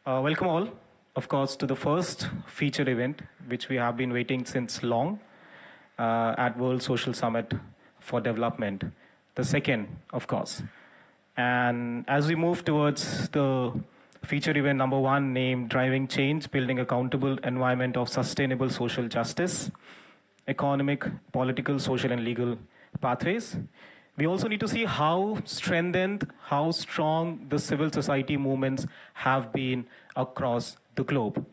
Welcome all, of course, to the first featured event, which we have been waiting since long at World Social Summit for Development, the second, of course. And as we move towards the featured event number one, named Driving Change, Building Accountable Environment of Sustainable Social Justice, Economic, Political, Social and Legal Pathways, we also need to see how strengthened, how strong the civil society movements have been across the globe.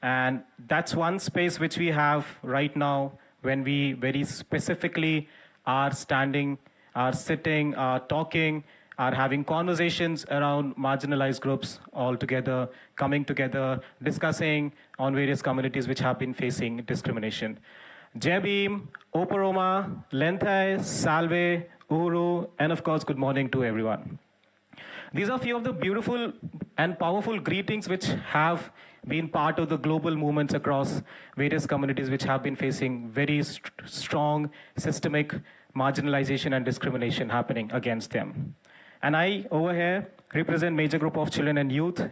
And that's one space which we have right now when we very specifically are standing, are sitting, are talking, are having conversations around marginalized groups all together, coming together, discussing on various communities which have been facing discrimination. Jai Bhim, Oparoma, Lenthai, Salve, Uhuru, and of course, good morning to everyone. These are a few of the beautiful and powerful greetings which have been part of the global movements across various communities which have been facing very strong systemic marginalization and discrimination happening against them. And I, over here, represent major group of children and youth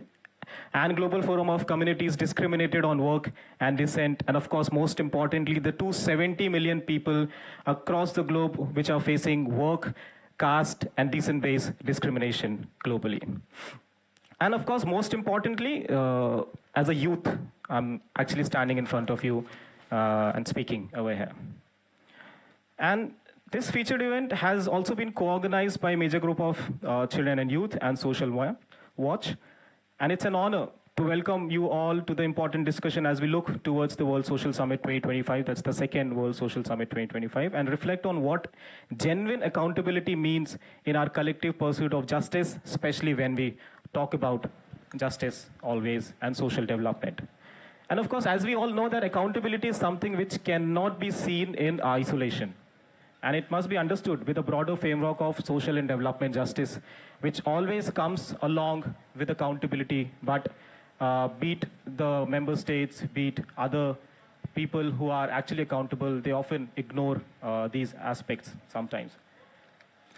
and Global Forum of Communities Discriminated on Work and Dissent, and of course, most importantly, the 270 million people across the globe which are facing work, caste, and descent-based discrimination globally. And of course, most importantly, as a youth, I'm actually standing in front of you and speaking over here. And this featured event has also been co-organized by a major group of children and youth and Social Watch. And it's an honor to welcome you all to the important discussion as we look towards the World Social Summit 2025, that's the second World Social Summit 2025, and reflect on what genuine accountability means in our collective pursuit of justice, especially when we talk about justice always and social development. And of course, as we all know, that accountability is something which cannot be seen in isolation. And it must be understood with a broader framework of social and development justice, which always comes along with accountability, but be it the member states, be it other people who are actually accountable, they often ignore these aspects sometimes.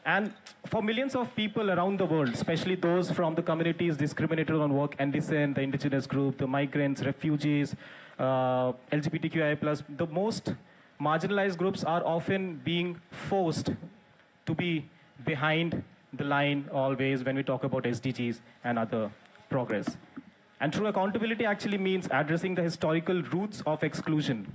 And for millions of people around the world, especially those from the communities discriminated on work and dissent, the indigenous group, the migrants, refugees, LGBTQI+, the most marginalized groups are often being forced to be behind the line always when we talk about SDGs and other progress. And true accountability actually means addressing the historical roots of exclusion,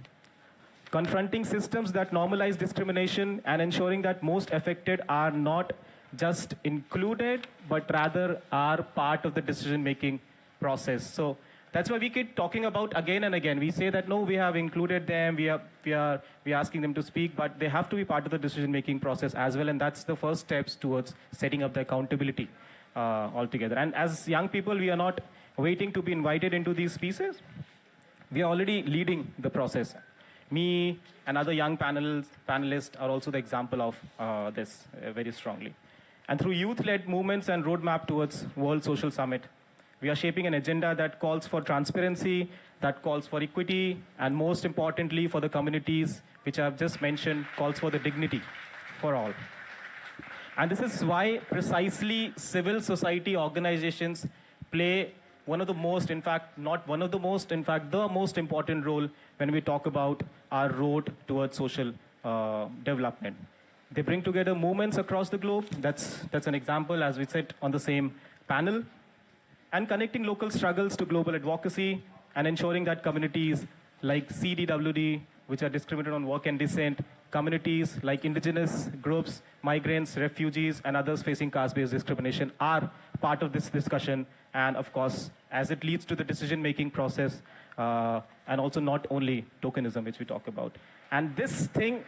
confronting systems that normalize discrimination, and ensuring that most affected are not just included, but rather are part of the decision-making process. So that's why we keep talking about again and again. We say that, no, we have included them, we are asking them to speak, but they have to be part of the decision-making process as well, and that's the first steps towards setting up the accountability altogether. And as young people, we are not waiting to be invited into these spaces. We are already leading the process. Me and other young panelists are also the example of this very strongly. And through youth-led movements and roadmap towards World Social Summit, we are shaping an agenda that calls for transparency, that calls for equity, and most importantly for the communities, which I've just mentioned, calls for the dignity for all. And this is why precisely civil society organizations play one of the most, in fact, not one of the most, in fact, the most important role when we talk about our road towards social development. They bring together movements across the globe. That's an example as we sit on the same panel. And connecting local struggles to global advocacy and ensuring that communities like CDWD, which are discriminated on work and dissent, communities like indigenous groups, migrants, refugees, and others facing caste-based discrimination are part of this discussion. And of course, as it leads to the decision-making process, and also not only tokenism, which we talk about. And this thing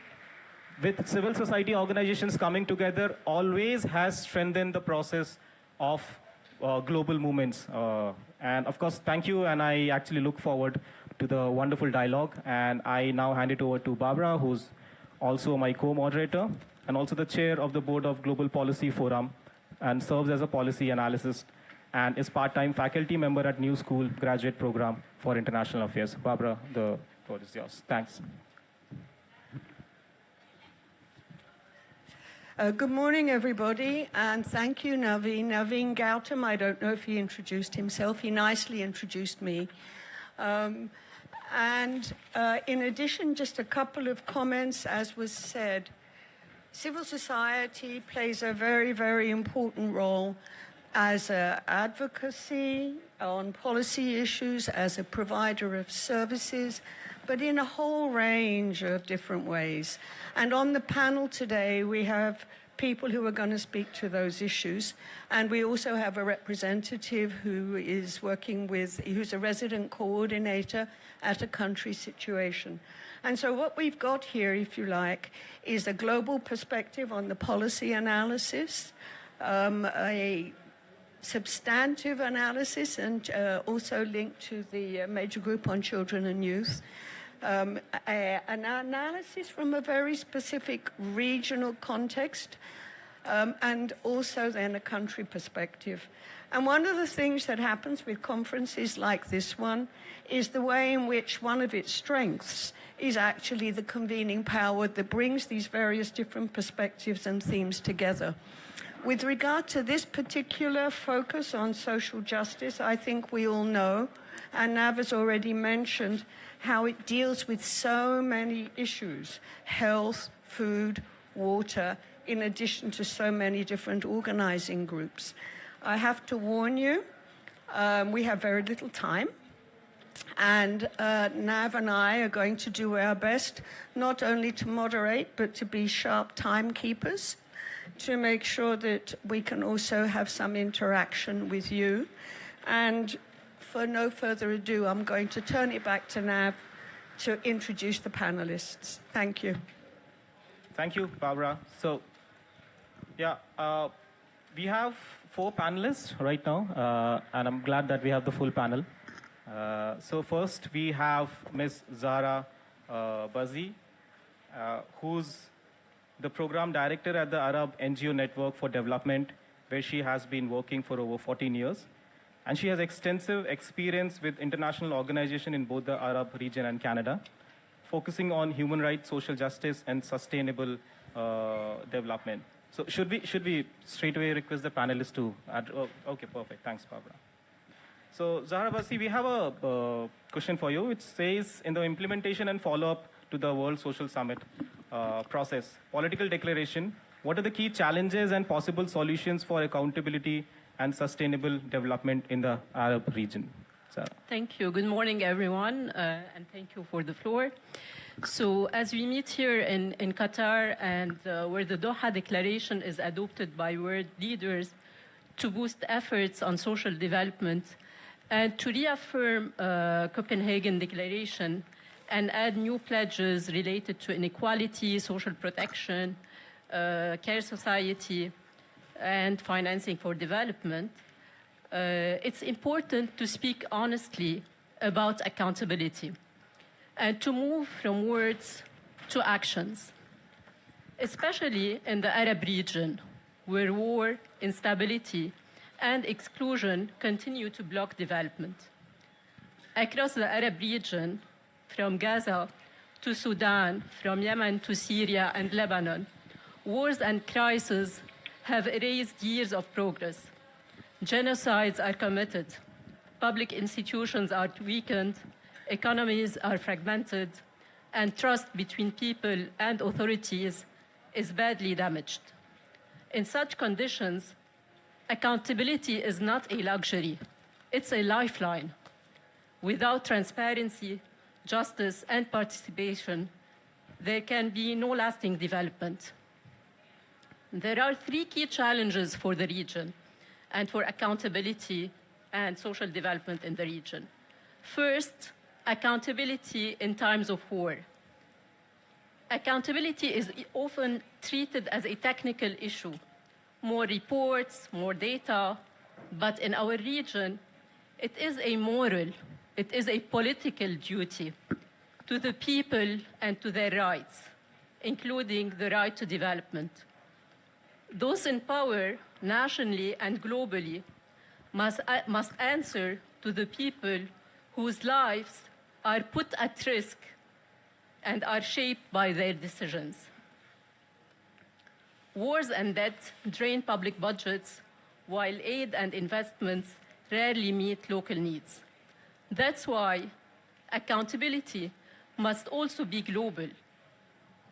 with civil society organizations coming together always has strengthened the process of global movements. And of course, thank you, and I actually look forward to the wonderful dialogue. And I now hand it over to Barbara, who's also my co-moderator, and also the chair of the board of Global Policy Forum, and serves as a policy analyst, and is part-time faculty member at New School Graduate Program for International Affairs. Barbara, the floor is yours. Thanks. Good morning, everybody, and thank you, Naveen. Naveen Gautam, I don't know if he introduced himself. He nicely introduced me. In addition, just a couple of comments, as was said. Civil society plays a very, very important role as an advocacy on policy issues, as a provider of services, but in a whole range of different ways. And on the panel today, we have people who are going to speak to those issues. And we also have a representative who is working with, who's a resident coordinator at a country situation. And so what we've got here, if you like, is a global perspective on the policy analysis, a substantive analysis, and also linked to the major group on children and youth, an analysis from a very specific regional context, and also then a country perspective. And one of the things that happens with conferences like this one is the way in which one of its strengths is actually the convening power that brings these various different perspectives and themes together. With regard to this particular focus on social justice, I think we all know, and Nav has already mentioned, how it deals with so many issues: health, food, water, in addition to so many different organizing groups. I have to warn you, we have very little time. And Nav and I are going to do our best, not only to moderate, but to be sharp timekeepers, to make sure that we can also have some interaction with you. And for no further ado, I'm going to turn it back to Nav to introduce the panelists. Thank you. Thank you, Barbara. So, we have 4 panelists right now, and I'm glad that we have the full panel. So first, we have Ms. Zahra Bazi, who's the program director at the Arab NGO Network for Development, where she has been working for over 14 years. And she has extensive experience with international organizations in both the Arab region and Canada, focusing on human rights, social justice, and sustainable development. So should we straight away request the panelists to add? Oh, okay, perfect. Thanks, Barbara. So Zahra Bazi, we have a question for you. It says, in the implementation and follow-up to the World Social Summit process, political declaration, what are the key challenges and possible solutions for accountability and sustainable development in the Arab region? Sarah. Thank you. Good morning, everyone, and thank you for the floor. So as we meet here in Qatar, and where the Doha Declaration is adopted by world leaders to boost efforts on social development and to reaffirm Copenhagen Declaration and add new pledges related to inequality, social protection, care society, and financing for development, it's important to speak honestly about accountability and to move from words to actions, especially in the Arab region, where war, instability, and exclusion continue to block development. Across the Arab region, from Gaza to Sudan, from Yemen to Syria and Lebanon, wars and crises have erased years of progress. Genocides are committed, public institutions are weakened, economies are fragmented, and trust between people and authorities is badly damaged. In such conditions, accountability is not a luxury, it's a lifeline. Without transparency, justice, and participation, there can be no lasting development. There are 3 key challenges for the region and for accountability and social development in the region. First, accountability in times of war. Accountability is often treated as a technical issue. More reports, more data, but in our region, it is a moral, it is a political duty to the people and to their rights, including the right to development. Those in power, nationally and globally, must answer to the people whose lives are put at risk and are shaped by their decisions. Wars and debt drain public budgets, while aid and investments rarely meet local needs. That's why accountability must also be global,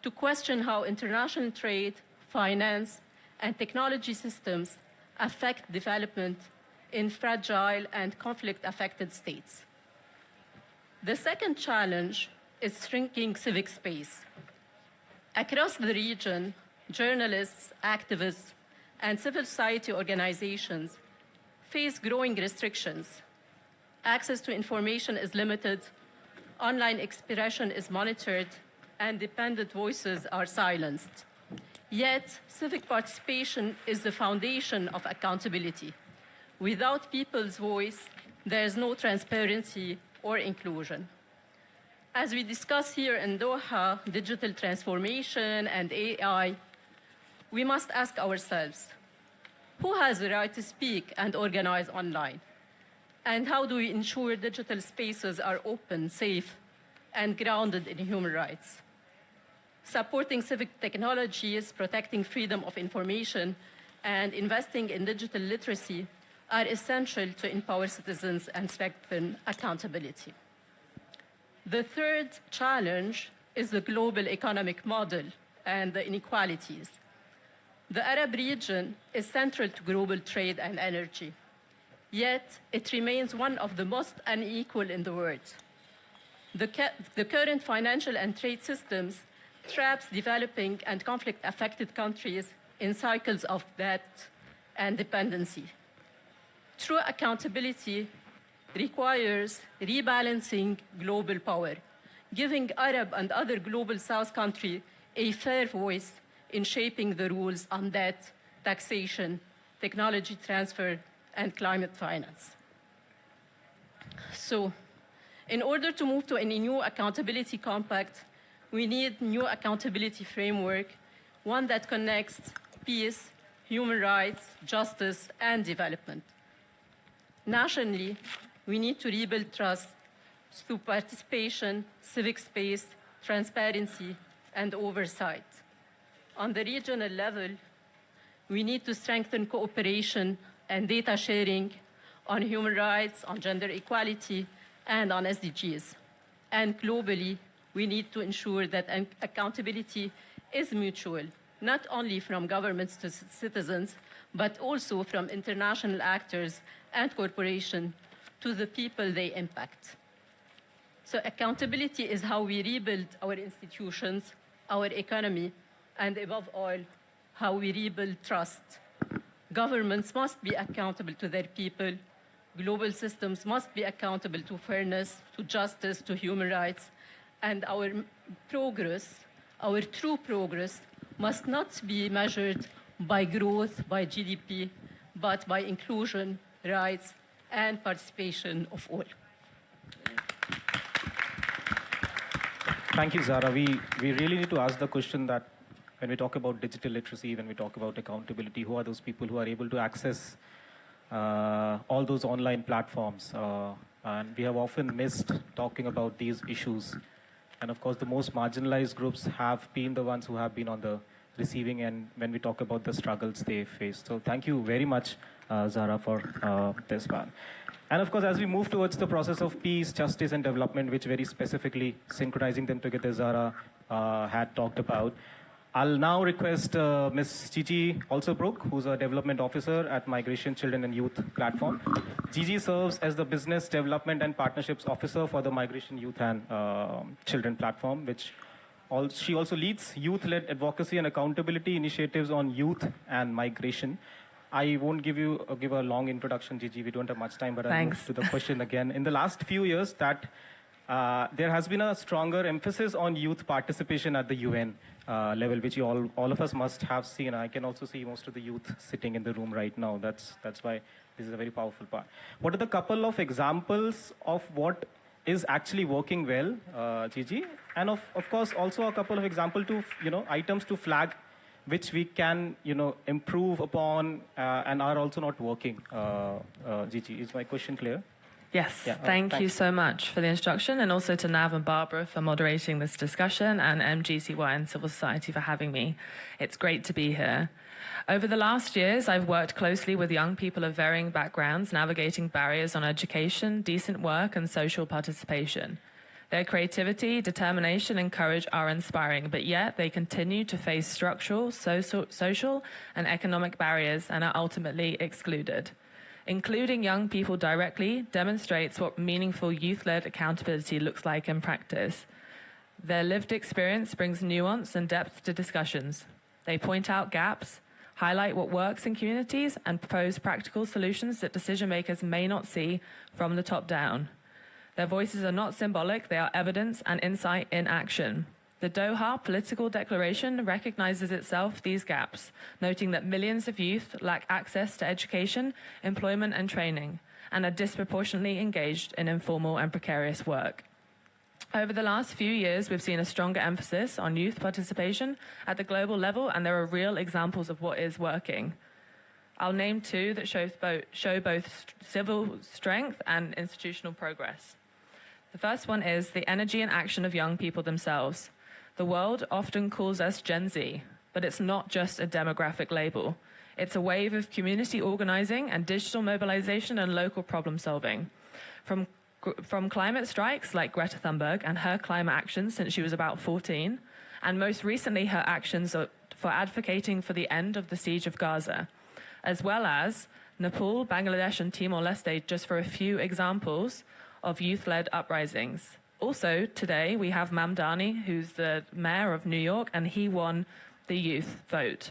to question how international trade, finance, and technology systems affect development in fragile and conflict-affected states. The second challenge is shrinking civic space. Across the region, journalists, activists, and civil society organizations face growing restrictions. Access to information is limited, online expression is monitored, and independent voices are silenced. Yet, civic participation is the foundation of accountability. Without people's voice, there is no transparency or inclusion. As we discuss here in Doha, digital transformation and AI, we must ask ourselves, who has the right to speak and organize online? And how do we ensure digital spaces are open, safe, and grounded in human rights? Supporting civic technologies, protecting freedom of information, and investing in digital literacy are essential to empower citizens and strengthen accountability. The third challenge is the global economic model and the inequalities. The Arab region is central to global trade and energy, yet it remains one of the most unequal in the world. The current financial and trade systems traps developing and conflict-affected countries in cycles of debt and dependency. True accountability requires rebalancing global power, giving Arab and other global South countries a fair voice in shaping the rules on debt, taxation, technology transfer, and climate finance. So, in order to move to a new accountability compact, we need new accountability framework, one that connects peace, human rights, justice, and development. Nationally, we need to rebuild trust through participation, civic space, transparency, and oversight. On the regional level, we need to strengthen cooperation and data sharing on human rights, on gender equality, and on SDGs. And globally, we need to ensure that accountability is mutual, not only from governments to citizens, but also from international actors and corporations to the people they impact. So accountability is how we rebuild our institutions, our economy, and above all, how we rebuild trust. Governments must be accountable to their people. Global systems must be accountable to fairness, to justice, to human rights. And our progress, our true progress, must not be measured by growth, by GDP, but by inclusion, rights, and participation of all. Thank you, Zara. We really need to ask the question that when we talk about digital literacy, when we talk about accountability, who are those people who are able to access all those online platforms? And we have often missed talking about these issues. And of course, the most marginalized groups have been the ones who have been on the receiving end when we talk about the struggles they face. So thank you very much, Zara, for this one. And of course, as we move towards the process of peace, justice, and development, which very specifically synchronizing them together, Zara had talked about, I'll now request Ms. Gigi Alsobrook, who's a development officer at Migration, Children and Youth platform. Gigi serves as the Business Development and Partnerships Officer for the Migration, Youth and Children platform, which she also leads youth-led advocacy and accountability initiatives on youth and migration. I won't give a long introduction, Gigi. We don't have much time, but I'll move to the question again. In the last few years, there has been a stronger emphasis on youth participation at the UN level, which all of us must have seen. I can also see most of the youth sitting in the room right now. That's why this is a very powerful part. What are the couple of examples of what is actually working well, Gigi? And of course, also a couple of examples to, items to flag which we can, improve upon and are also not working. Gigi, is my question clear? Yes, Yeah, thank you so much for the introduction, and also to Nav and Barbara for moderating this discussion, and MGCY and civil society for having me. It's great to be here. Over the last years, I've worked closely with young people of varying backgrounds, navigating barriers on education, decent work, and social participation. Their creativity, determination, and courage are inspiring, but yet they continue to face structural, social, and economic barriers and are ultimately excluded. Including young people directly demonstrates what meaningful youth-led accountability looks like in practice. Their lived experience brings nuance and depth to discussions. They point out gaps, highlight what works in communities, and propose practical solutions that decision makers may not see from the top down. Their voices are not symbolic, they are evidence and insight in action. The Doha Political Declaration recognizes itself these gaps, noting that millions of youth lack access to education, employment, and training, and are disproportionately engaged in informal and precarious work. Over the last few years, we've seen a stronger emphasis on youth participation at the global level, and there are real examples of what is working. I'll name two that show both civil strength and institutional progress. The first one is the energy and action of young people themselves. The world often calls us Gen Z, but it's not just a demographic label. It's a wave of community organizing and digital mobilization and local problem solving. From climate strikes like Greta Thunberg and her climate actions since she was about 14, and most recently her actions for advocating for the end of the siege of Gaza, as well as Nepal, Bangladesh, and Timor-Leste, just for a few examples of youth-led uprisings. Also, today, we have Mamdani, who's the mayor of New York, and he won the youth vote.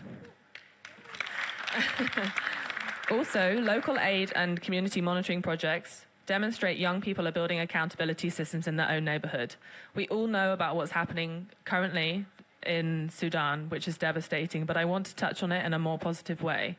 Also, local aid and community monitoring projects demonstrate young people are building accountability systems in their own neighborhood. We all know about what's happening currently in Sudan, which is devastating, but I want to touch on it in a more positive way.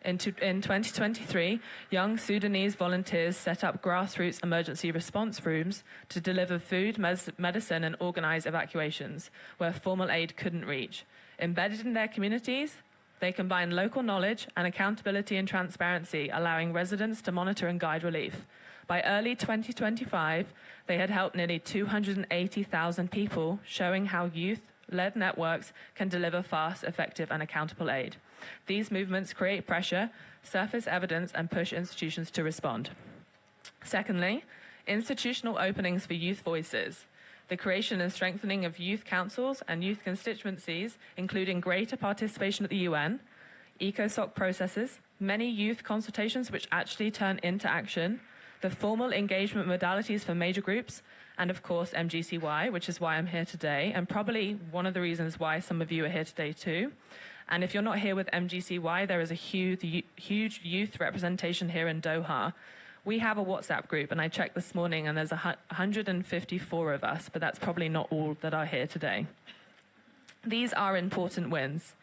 In 2023, young Sudanese volunteers set up grassroots emergency response rooms to deliver food, medicine, and organize evacuations where formal aid couldn't reach. Embedded in their communities, they combine local knowledge and accountability and transparency, allowing residents to monitor and guide relief. By early 2025, they had helped nearly 280,000 people, showing how youth-led networks can deliver fast, effective, and accountable aid. These movements create pressure, surface evidence, and push institutions to respond. Secondly, institutional openings for youth voices. The creation and strengthening of youth councils and youth constituencies, including greater participation at the UN, ECOSOC processes, many youth consultations which actually turn into action, the formal engagement modalities for major groups, and of course MGCY, which is why I'm here today, and probably one of the reasons why some of you are here today too. And if you're not here with MGCY, there is a huge youth representation here in Doha. We have a WhatsApp group, and I checked this morning, and there's 154 of us, but that's probably not all that are here today. These are important wins.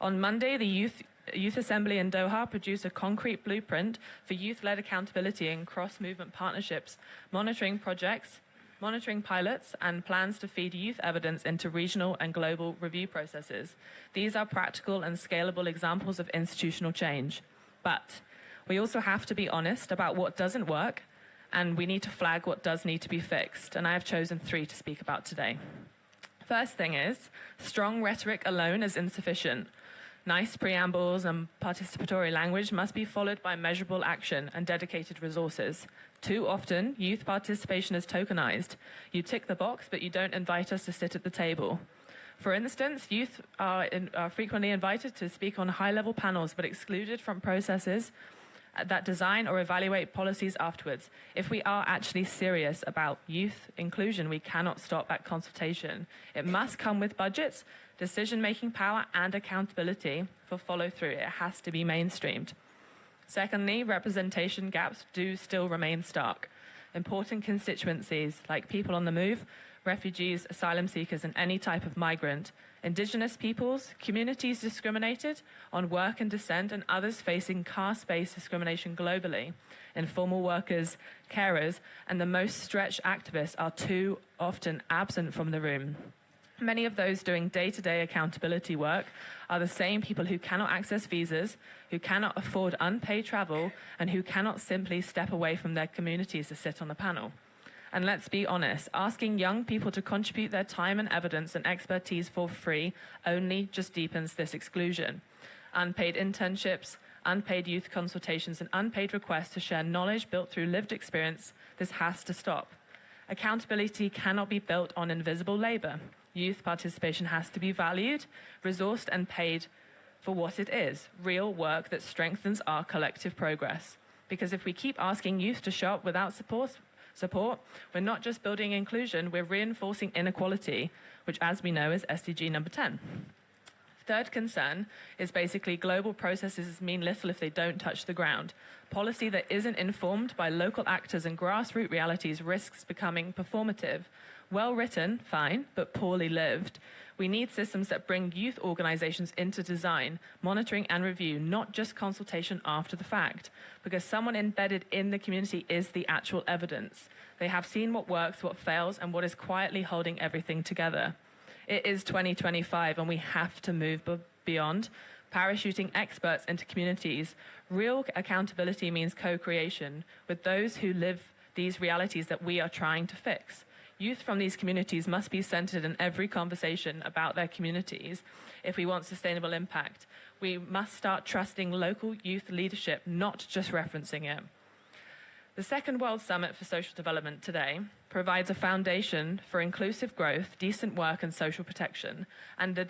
On Monday, the Youth Assembly in Doha produced a concrete blueprint for youth-led accountability and cross-movement partnerships, monitoring projects, monitoring pilots, and plans to feed youth evidence into regional and global review processes. These are practical and scalable examples of institutional change. But we also have to be honest about what doesn't work, and we need to flag what does need to be fixed. And I have chosen 3 to speak about today. First thing is, strong rhetoric alone is insufficient. Nice preambles and participatory language must be followed by measurable action and dedicated resources. Too often, youth participation is tokenized. You tick the box, but you don't invite us to sit at the table. For instance, youth are frequently invited to speak on high-level panels, but excluded from processes that design or evaluate policies afterwards. If we are actually serious about youth inclusion, we cannot stop at consultation. It must come with budgets, decision-making power, and accountability for follow-through. It has to be mainstreamed. Secondly, representation gaps do still remain stark. Important constituencies like people on the move, refugees, asylum seekers, and any type of migrant, Indigenous peoples, communities discriminated on work and descent, and others facing caste-based discrimination globally, informal workers, carers, and the most stretched activists are too often absent from the room. Many of those doing day-to-day accountability work are the same people who cannot access visas, who cannot afford unpaid travel, and who cannot simply step away from their communities to sit on the panel. And let's be honest, asking young people to contribute their time and evidence and expertise for free only just deepens this exclusion. Unpaid internships, unpaid youth consultations, and unpaid requests to share knowledge built through lived experience, this has to stop. Accountability cannot be built on invisible labor. Youth participation has to be valued, resourced, and paid for what it is, real work that strengthens our collective progress. Because if we keep asking youth to show up without support, we're not just building inclusion, we're reinforcing inequality, which, as we know, is SDG number 10. Third concern is basically global processes mean little if they don't touch the ground. Policy that isn't informed by local actors and grassroots realities risks becoming performative. Well written, fine, but poorly lived. We need systems that bring youth organizations into design, monitoring and review, not just consultation after the fact, because someone embedded in the community is the actual evidence. They have seen what works, what fails, and what is quietly holding everything together. It is 2025 and we have to move beyond parachuting experts into communities. Real accountability means co-creation with those who live these realities that we are trying to fix. Youth from these communities must be centered in every conversation about their communities if we want sustainable impact. We must start trusting local youth leadership, not just referencing it. The Second World Summit for Social Development today provides a foundation for inclusive growth, decent work, and social protection. And the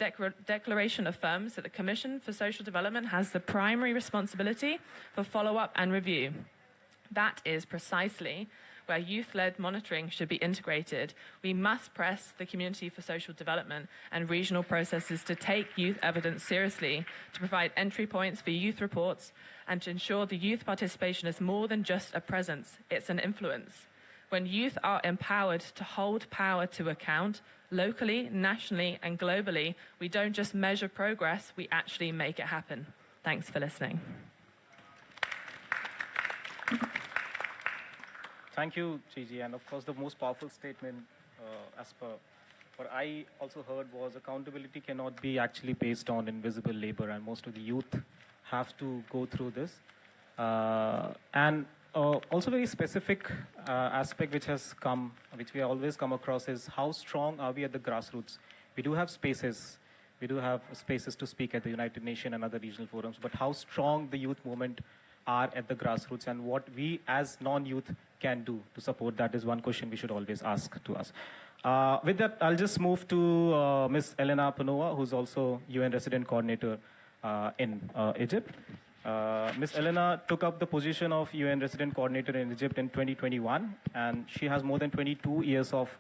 declaration affirms that the Commission for Social Development has the primary responsibility for follow-up and review. That is precisely where youth-led monitoring should be integrated. We must press the Community for Social Development and regional processes to take youth evidence seriously, to provide entry points for youth reports, and to ensure the youth participation is more than just a presence, it's an influence. When youth are empowered to hold power to account, locally, nationally, and globally, we don't just measure progress, we actually make it happen. Thanks for listening. Thank you, Gigi. And of course, the most powerful statement, as per what I also heard, was accountability cannot be actually based on invisible labor, and most of the youth have to go through this. And also very specific aspect which we always come across is how strong are we at the grassroots. We do have spaces to speak at the United Nations and other regional forums, but how strong the youth movement are at the grassroots and what we as non-youth can do to support that is one question we should always ask to us. With that, I'll just move to Ms. Elena Panova, who's also UN Resident Coordinator in Egypt. Ms. Elena took up the position of UN Resident Coordinator in Egypt in 2021, and she has more than 22 years of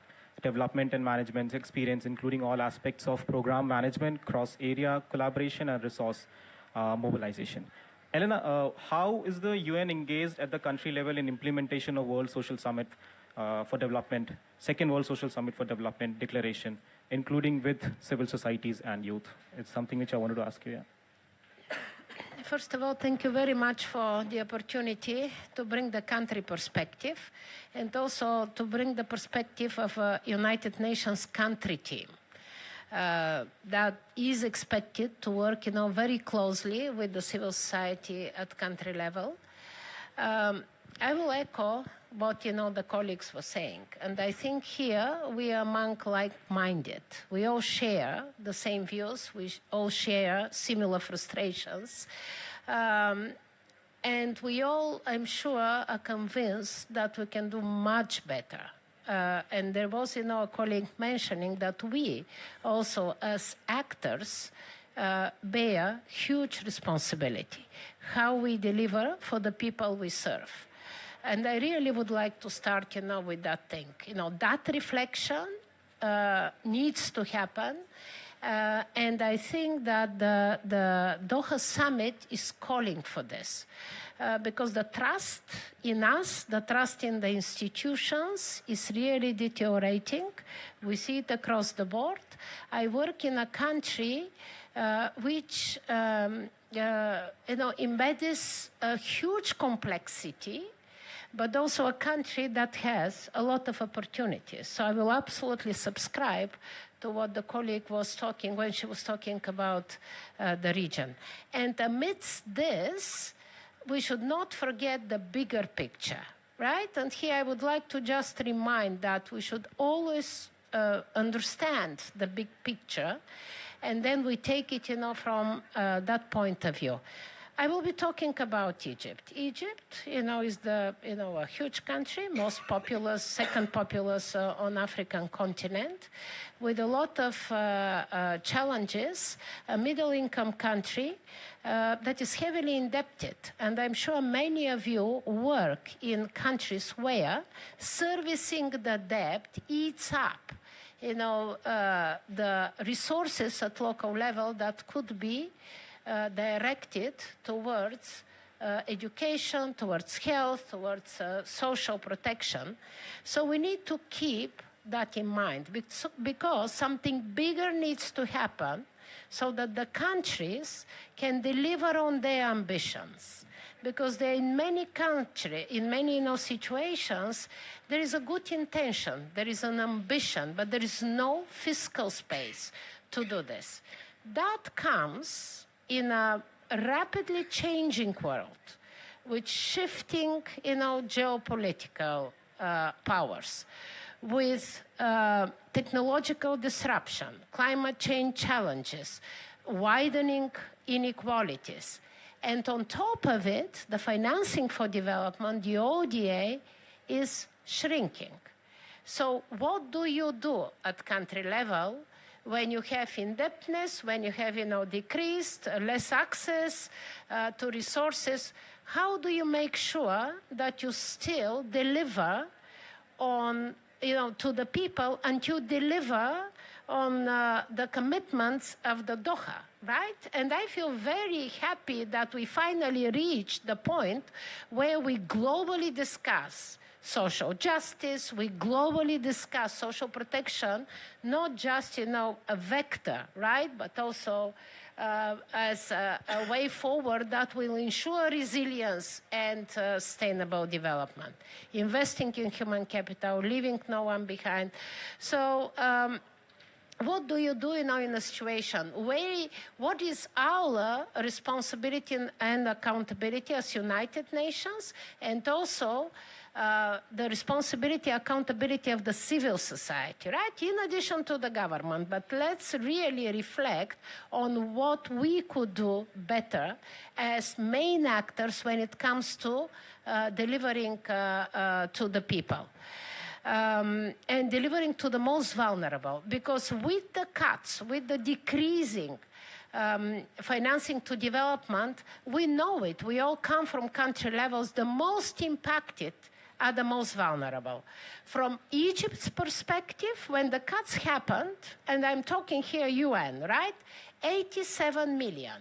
development and management experience, including all aspects of program management, cross-area collaboration, and resource mobilization. Elena, how is the UN engaged at the country level in implementation of World Social Summit for Development, Second World Social Summit for Development Declaration, including with civil societies and youth? It's something which I wanted to ask you. Yeah. First of all, thank you very much for the opportunity to bring the country perspective and also to bring the perspective of a United Nations country team. That is expected to work, very closely with the civil society at country level. I will echo what, the colleagues were saying. And I think here we are among like-minded. We all share the same views. We all share similar frustrations. And we all, I'm sure, are convinced that we can do much better. And there was, a colleague mentioning that we also, as actors, bear huge responsibility, how we deliver for the people we serve. And I really would like to start, with that thing. That reflection needs to happen. And I think that the Doha Summit is calling for this. Because the trust in us, the trust in the institutions is really deteriorating. We see it across the board. I work in a country which embeds a huge complexity, but also a country that has a lot of opportunities. So I will absolutely subscribe to what the colleague was talking when she was talking about the region. And amidst this, we should not forget the bigger picture, right? And here I would like to just remind that we should always understand the big picture, and then we take it, from that point of view. I will be talking about Egypt. Egypt, is a huge country, most populous, second populous on African continent, with a lot of challenges, a middle-income country that is heavily indebted. And I'm sure many of you work in countries where servicing the debt eats up the resources at local level that could be directed towards education, towards health, towards social protection. So we need to keep that in mind because something bigger needs to happen so that the countries can deliver on their ambitions. Because in many countries, in many situations, there is a good intention, there is an ambition, but there is no fiscal space to do this. That comes in a rapidly changing world with shifting, geopolitical powers, with technological disruption, climate change challenges, widening inequalities. And on top of it, the financing for development, the ODA, is shrinking. So what do you do at country level when you have indebtedness, when you have, decreased, less access to resources? How do you make sure that you still deliver on, to the people, and you deliver on the commitments of the Doha, right? And I feel very happy that we finally reached the point where we globally discuss social justice, we globally discuss social protection, not just, a vector, right? But also as a way forward that will ensure resilience and sustainable development. Investing in human capital, leaving no one behind. So, what do you do in a situation where, what is our responsibility and accountability as United Nations, and also the responsibility, accountability of the civil society, right? In addition to the government, but let's really reflect on what we could do better as main actors when it comes to delivering to the people. And delivering to the most vulnerable. Because with the cuts, with the decreasing financing to development, we know it. We all come from country levels. The most impacted are the most vulnerable. From Egypt's perspective, when the cuts happened, and I'm talking here UN, right? 87 million.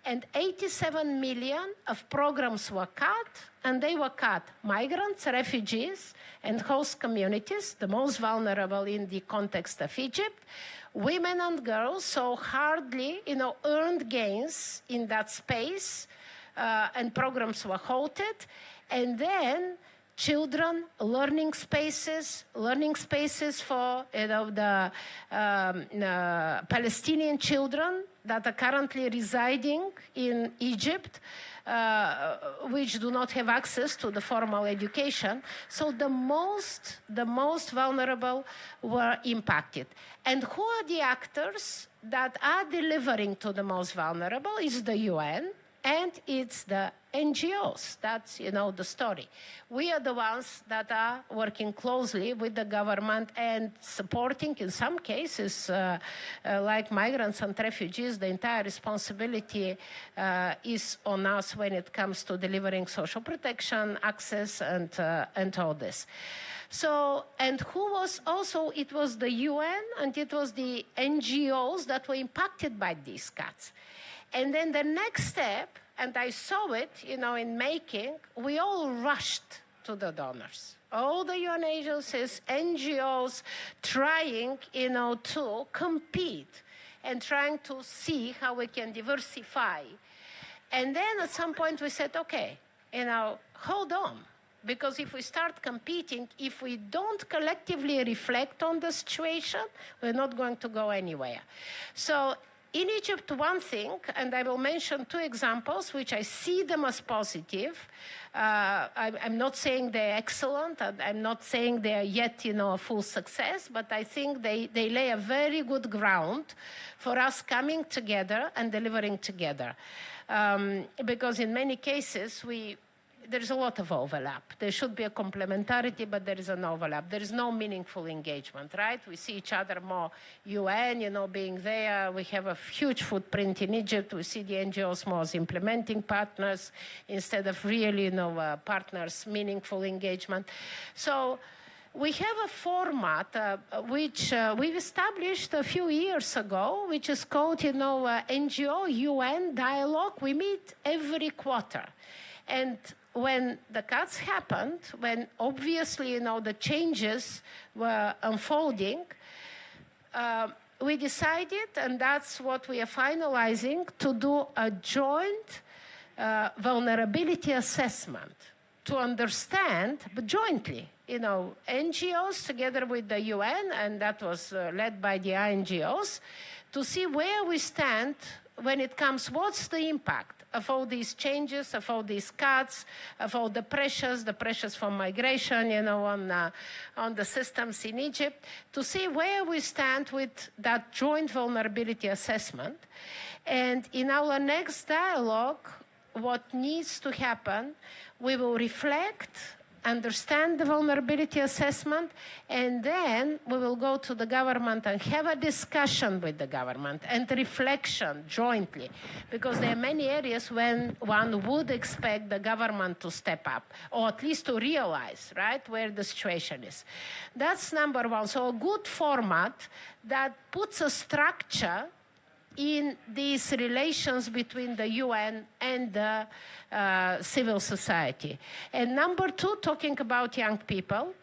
And 87 million of programs were cut, and they were cut migrants, refugees, and host communities, the most vulnerable in the context of Egypt, women and girls, so hardly, earned gains in that space, and programs were halted, and then children, learning spaces for the Palestinian children that are currently residing in Egypt, which do not have access to the formal education. So the most vulnerable were impacted. And who are the actors that are delivering to the most vulnerable? Is the UN, and it's the NGOs. That's, the story. We are the ones that are working closely with the government and supporting, in some cases, like migrants and refugees, the entire responsibility is on us when it comes to delivering social protection, access, and all this. So, and who was also, it was the UN and it was the NGOs that were impacted by these cuts. And then the next step, and I saw it, in making, we all rushed to the donors. All the UN agencies, NGOs, trying, to compete and trying to see how we can diversify. And then at some point we said, okay, hold on. Because if we start competing, if we don't collectively reflect on the situation, we're not going to go anywhere. So in Egypt, one thing, and I will mention two examples, which I see them as positive. I'm not saying they're excellent, and I'm not saying they're yet, a full success, but I think they lay a very good ground for us coming together and delivering together. Because in many cases, there's a lot of overlap. There should be a complementarity, but there is an overlap. There is no meaningful engagement, right? We see each other more UN, being there. We have a huge footprint in Egypt. We see the NGOs more as implementing partners instead of really, partners, meaningful engagement. So we have a format which we've established a few years ago, which is called, NGO UN dialogue. We meet every quarter. And when the cuts happened, when obviously, the changes were unfolding, we decided, and that's what we are finalizing, to do a joint vulnerability assessment to understand, but jointly, NGOs together with the UN, and that was led by the NGOs, to see where we stand when it comes, what's the impact of all these changes, of all these cuts, of all the pressures from migration, on the systems in Egypt, to see where we stand with that joint vulnerability assessment. And in our next dialogue, what needs to happen, we will reflect, understand the vulnerability assessment, and then we will go to the government and have a discussion with the government and reflection jointly, because there are many areas when one would expect the government to step up, or at least to realize, right, where the situation is. That's number one. So a good format that puts a structure in these relations between the UN and the civil society. And number two, talking about young people,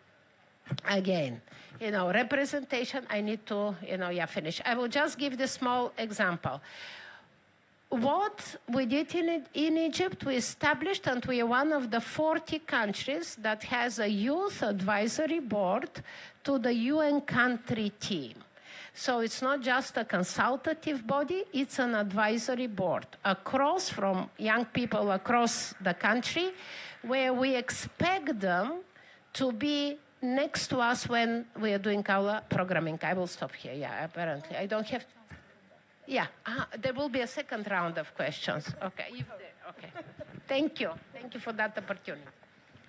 again, representation, I need to, finish. I will just give this small example. What we did in Egypt, we established, and we are one of the 40 countries that has a youth advisory board to the UN country team. So it's not just a consultative body, it's an advisory board from young people across the country, where we expect them to be next to us when we are doing our programming. I will stop here, apparently. I don't have... there will be a second round of questions. Okay. Thank you. Thank you for that opportunity.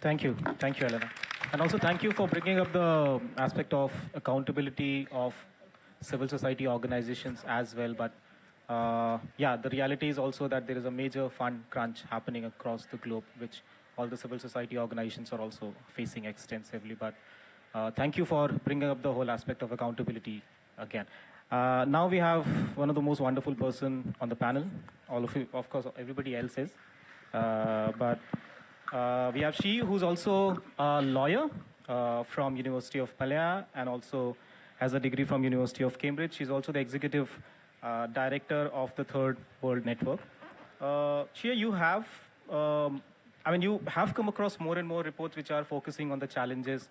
Thank you, Elena. And also thank you for bringing up the aspect of accountability of civil society organizations as well. But the reality is also that there is a major fund crunch happening across the globe, which all the civil society organizations are also facing extensively. But thank you for bringing up the whole aspect of accountability again. Now we have one of the most wonderful person on the panel. All of you, of course, everybody else is. But we have she, who's also a lawyer from University of Malaya, and also has a degree from University of Cambridge. She's also the executive director of the Third World Network. Chia, you have come across more and more reports which are focusing on the challenges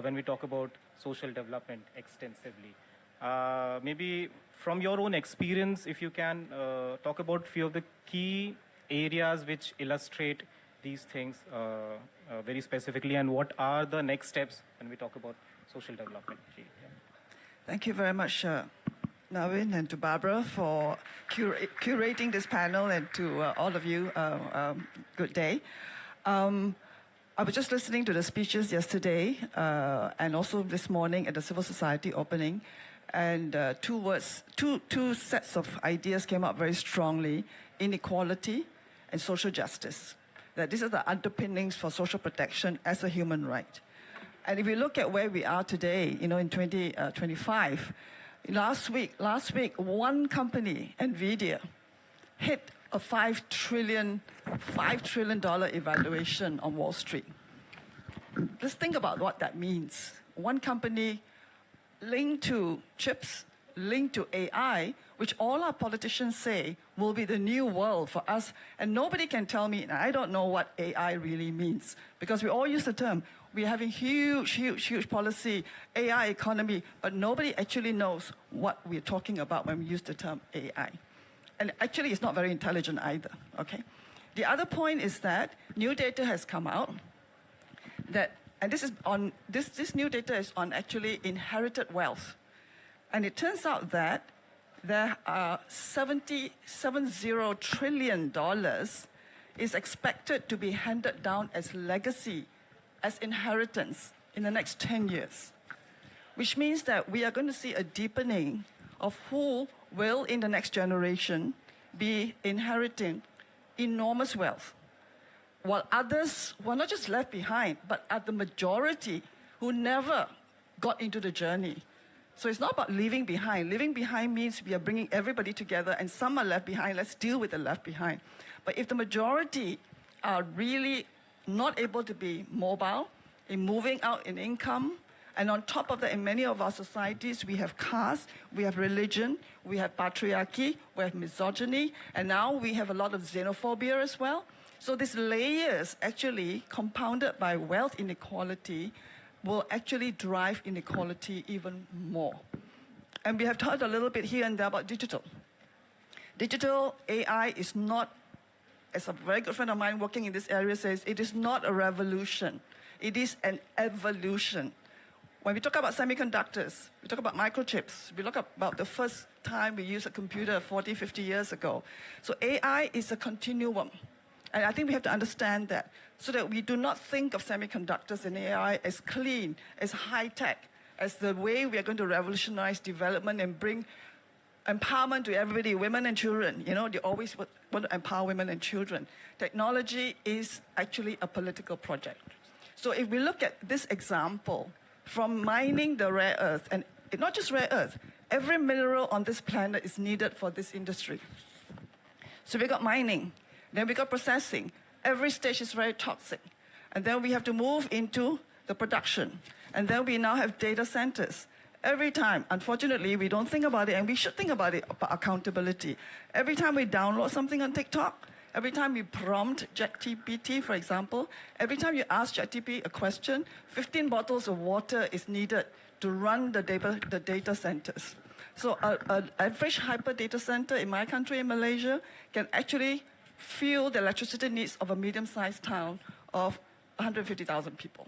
when we talk about social development extensively. Maybe from your own experience, if you can talk about a few of the key areas which illustrate these things very specifically, and what are the next steps when we talk about social development. Thank you very much, Navin, and to Barbara for curating this panel, and to all of you, good day. I was just listening to the speeches yesterday and also this morning at the civil society opening, and two sets of ideas came up very strongly: inequality and social justice. That these are the underpinnings for social protection as a human right. And if we look at where we are today, in 2025, last week, one company, NVIDIA, hit a $5 trillion evaluation on Wall Street. Let's think about what that means. One company linked to chips, linked to AI, which all our politicians say will be the new world for us. And nobody can tell me, and I don't know what AI really means, because we all use the term. We're having huge policy, AI economy, but nobody actually knows what we're talking about when we use the term AI. And actually, it's not very intelligent either, okay? The other point is that new data has come out that, and this is on, this new data is on actually inherited wealth. And it turns out that there are $70 trillion is expected to be handed down as legacy, as inheritance in the next 10 years, which means that we are going to see a deepening of who will, in the next generation, be inheriting enormous wealth, while others were not just left behind, but are the majority who never got into the journey. So it's not about leaving behind. Leaving behind means we are bringing everybody together, and some are left behind. Let's deal with the left behind. But if the majority are really not able to be mobile in moving out in income, and on top of that, in many of our societies, we have caste, we have religion, we have patriarchy, we have misogyny, and now we have a lot of xenophobia as well. So these layers, actually compounded by wealth inequality, will actually drive inequality even more. And we have talked a little bit here and there about digital. Digital AI is not, as a very good friend of mine working in this area says, it is not a revolution. It is an evolution. When we talk about semiconductors, we talk about microchips, we talk about the first time we used a computer 40, 50 years ago. So AI is a continuum. And I think we have to understand that, so that we do not think of semiconductors and AI as clean, as high-tech, as the way we are going to revolutionize development and bring empowerment to everybody, women and children. You know, they always want to empower women and children. Technology is actually a political project. So if we look at this example, from mining the rare earth, and not just rare earth, every mineral on this planet is needed for this industry. So we got mining, then we got processing. Every stage is very toxic. And then we have to move into the production. And then we now have data centers. Every time, unfortunately, we don't think about it, and we should think about it, about accountability. Every time we download something on TikTok, every time we prompt ChatGPT, for example, every time you ask ChatGPT a question, 15 bottles of water is needed to run the data centers. So an average hyper data center in my country, in Malaysia, can actually fuel the electricity needs of a medium-sized town of 150,000 people.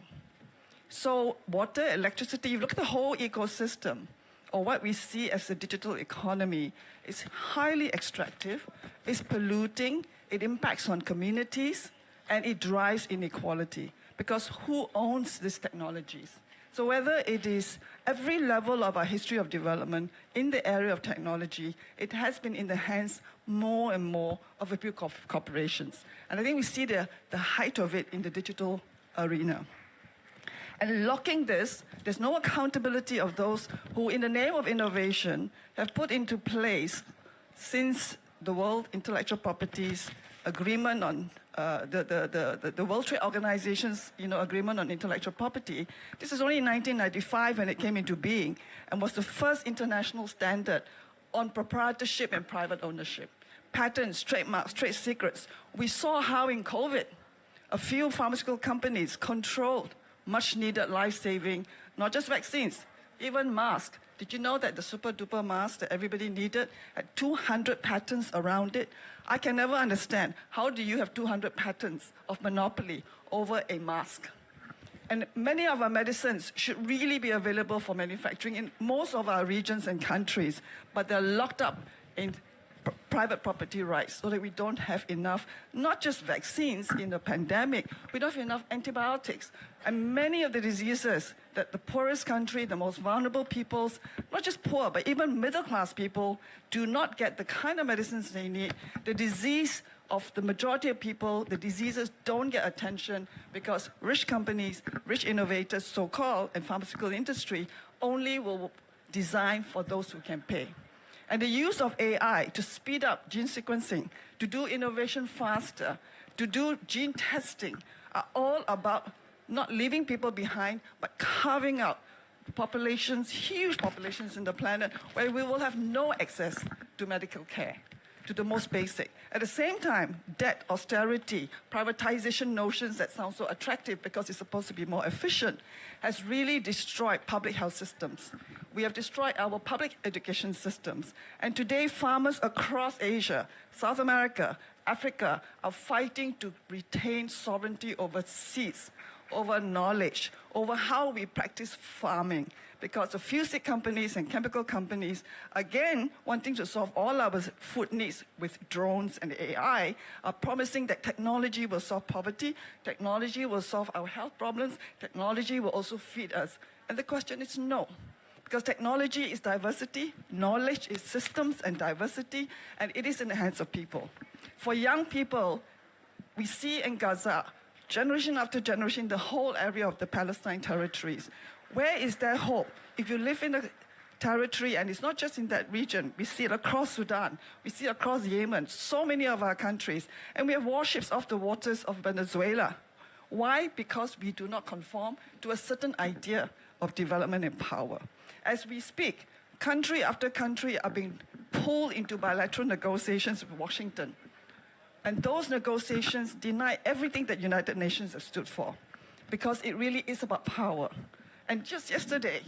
So water, electricity, you look at the whole ecosystem, or what we see as the digital economy, is highly extractive, it's polluting, it impacts on communities, and it drives inequality. Because who owns these technologies? So whether it is every level of our history of development in the area of technology, it has been in the hands more and more of a few corporations. And I think we see the height of it in the digital arena. And locking this, there's no accountability of those who, in the name of innovation, have put into place, since the World Intellectual Properties Agreement on the World Trade Organization's agreement on intellectual property. This is only in 1995 when it came into being, and was the first international standard on proprietorship and private ownership. Patents, trademarks, trade secrets. We saw how in COVID, a few pharmaceutical companies controlled much needed life-saving, not just vaccines, even masks. Did you know that the super-duper mask that everybody needed had 200 patents around it? I can never understand, how do you have 200 patents of monopoly over a mask? And many of our medicines should really be available for manufacturing in most of our regions and countries, but they're locked up in private property rights, so that we don't have enough, not just vaccines in the pandemic, we don't have enough antibiotics. And many of the diseases that the poorest country, the most vulnerable peoples, not just poor, but even middle-class people, do not get the kind of medicines they need. The disease of the majority of people, the diseases don't get attention because rich companies, rich innovators, so-called, and pharmaceutical industry only will design for those who can pay. And the use of AI to speed up gene sequencing, to do innovation faster, to do gene testing, are all about not leaving people behind, but carving out populations, huge populations in the planet, where we will have no access to medical care, to the most basic. At the same time, debt, austerity, privatization notions that sound so attractive because it's supposed to be more efficient, has really destroyed public health systems. We have destroyed our public education systems. And today, farmers across Asia, South America, Africa are fighting to retain sovereignty over seeds, over knowledge, over how we practice farming. Because a few seed companies and chemical companies, again, wanting to solve all our food needs with drones and AI, are promising that technology will solve poverty, technology will solve our health problems, technology will also feed us. And the question is no. Because technology is diversity, knowledge is systems and diversity, and it is in the hands of people. For young people, we see in Gaza, generation after generation, the whole area of the Palestine territories. Where is there hope? If you live in a territory, and it's not just in that region, we see it across Sudan, we see it across Yemen, so many of our countries, and we have warships off the waters of Venezuela. Why? Because we do not conform to a certain idea of development and power. As we speak, country after country are being pulled into bilateral negotiations with Washington. And those negotiations deny everything that United Nations has stood for, because it really is about power. And just yesterday,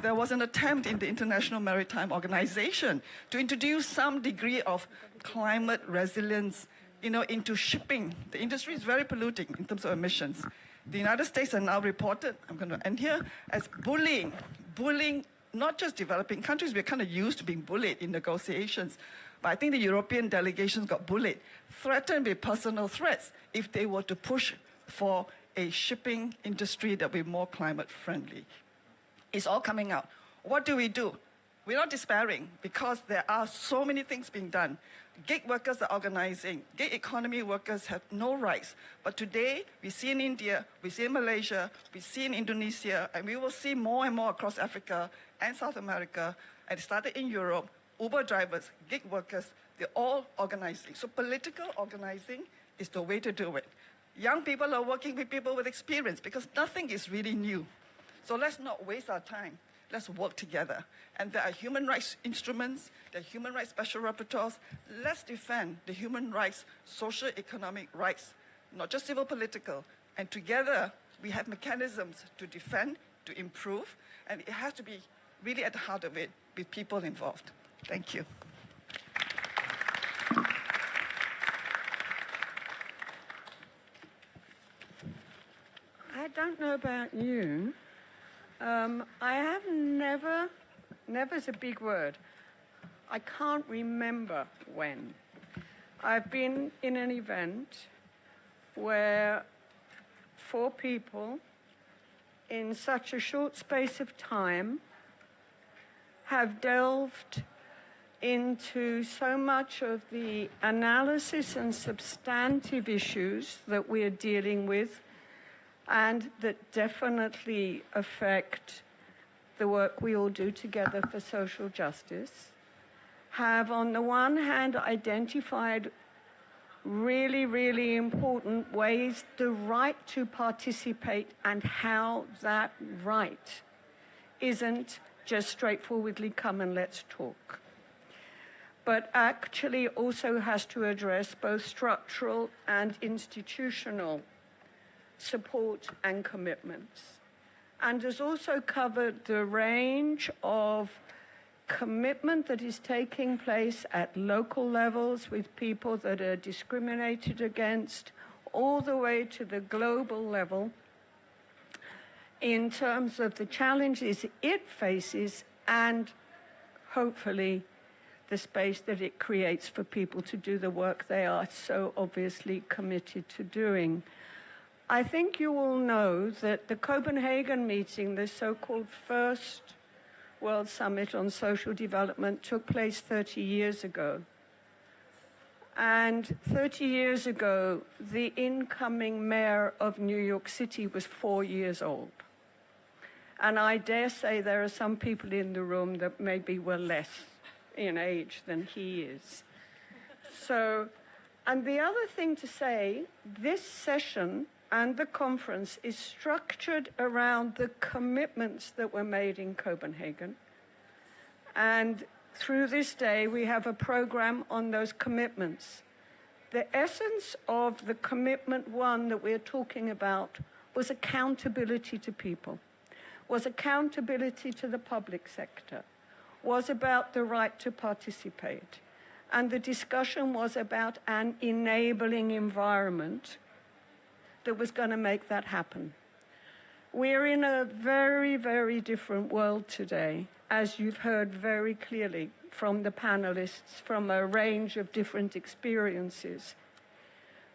there was an attempt in the International Maritime Organization to introduce some degree of climate resilience, into shipping. The industry is very polluting in terms of emissions. The United States are now reported, I'm going to end here, as bullying not just developing countries. We're kind of used to being bullied in negotiations. But I think the European delegations got bullied, threatened with personal threats if they were to push for a shipping industry that will be more climate friendly. It's all coming out. What do? We're not despairing because there are so many things being done. Gig workers are organizing. Gig economy workers have no rights. But today, we see in India, we see in Malaysia, we see in Indonesia, and we will see more and more across Africa and South America, and it started in Europe, Uber drivers, gig workers, they're all organizing. So political organizing is the way to do it. Young people are working with people with experience because nothing is really new. So let's not waste our time. Let's work together. And there are human rights instruments, there are human rights special rapporteurs. Let's defend the human rights, social economic rights, not just civil political. And together, we have mechanisms to defend, to improve, and it has to be really at the heart of it with people involved. Thank you. I don't know about you. I have never's a big word. I can't remember when. I've been in an event where 4 people in such a short space of time have delved into so much of the analysis and substantive issues that we're dealing with and that definitely affect the work we all do together for social justice, have on the one hand identified really, really important ways, the right to participate and how that right isn't just straightforwardly come and let's talk, but actually also has to address both structural and institutional support and commitments, and has also covered the range of commitment that is taking place at local levels with people that are discriminated against, all the way to the global level in terms of the challenges it faces and hopefully the space that it creates for people to do the work they are so obviously committed to doing. I think you all know that the Copenhagen meeting, the so-called first World Summit on Social Development, took place 30 years ago. And 30 years ago, the incoming mayor of New York City was 4 years old. And I dare say there are some people in the room that maybe were less in age than he is. So, and the other thing to say, this session and the conference is structured around the commitments that were made in Copenhagen. And through this day, we have a program on those commitments. The essence of the commitment one that we're talking about was accountability to people, was accountability to the public sector, was about the right to participate. And the discussion was about an enabling environment that was going to make that happen. We're in a very, very different world today, as you've heard very clearly from the panelists, from a range of different experiences.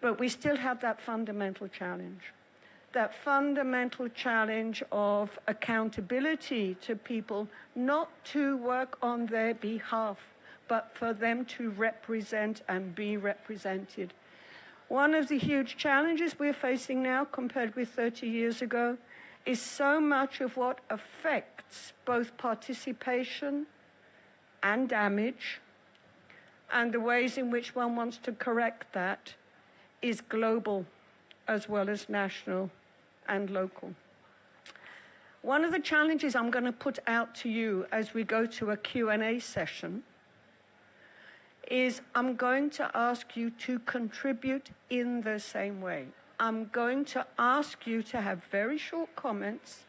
But we still have that fundamental challenge of accountability to people, not to work on their behalf, but for them to represent and be represented. One of the huge challenges we're facing now compared with 30 years ago is so much of what affects both participation and damage, and the ways in which one wants to correct that is global as well as national and local. One of the challenges I'm going to put out to you as we go to a Q&A session is I'm going to ask you to contribute in the same way. I'm going to ask you to have very short comments,